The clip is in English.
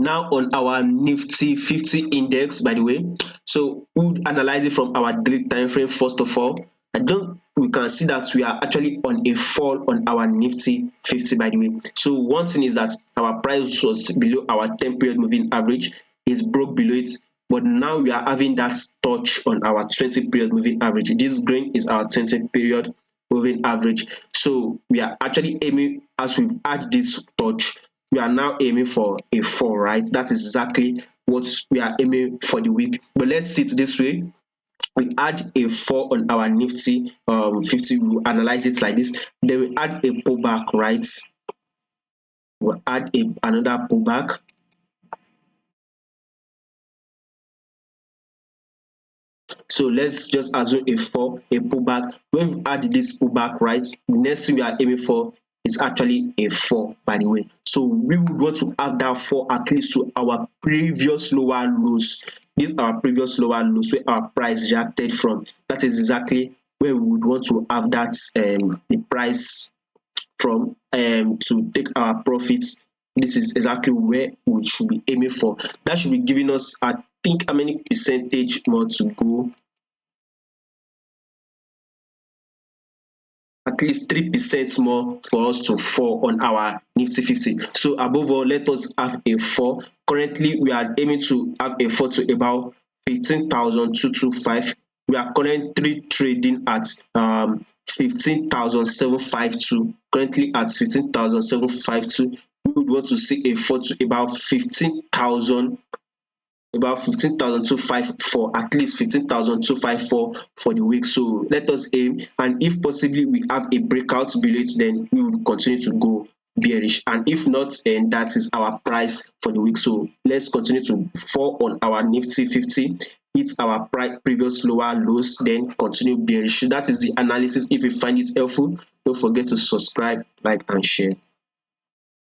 Now on our Nifty 50 index, by the way, so we would analyze it from our daily time frame first of all. We can see that we are actually on a fall on our Nifty 50, by the way. So one thing is that our price was below our 10-period moving average, is broke below it, but now we are having that touch on our 20-period moving average. This green is our 20-period moving average. So we are actually aiming, as we've had this touch, we are now aiming for a 4, right? That is exactly what we are aiming for the week. But let's see it this way. We add a 4 on our Nifty 50, we analyze it like this. Then we add a pullback, right? We'll add another pullback. So let's just assume a 4, a pullback. When we add this pullback, right, the next thing we are aiming for is actually a 4, by the way. So we would want to have that 4 at least to our previous lower lows. These are our previous lower lows where our price reacted from. That is exactly where we would want to have that the price from to take our profits. This is exactly where we should be aiming for. That should be giving us, I think, how many percentage more to go? At least 3% more for us to fall on our Nifty 50. So above all, let us have a 4. Currently, we are aiming to have a 4 to about 15,225. We are currently trading at 15,752. Currently at 15,752. We would want to see a 4 to about 15,000, about 15,254, at least 15,254 for the week. So let us aim, and if possibly we have a breakout below it, then we will continue to go bearish, and if not, and that is our price for the week. So let's continue to fall on our Nifty 50, hit our previous lower lows, then continue bearish. That is the analysis. If you find it helpful, don't forget to subscribe, like and share.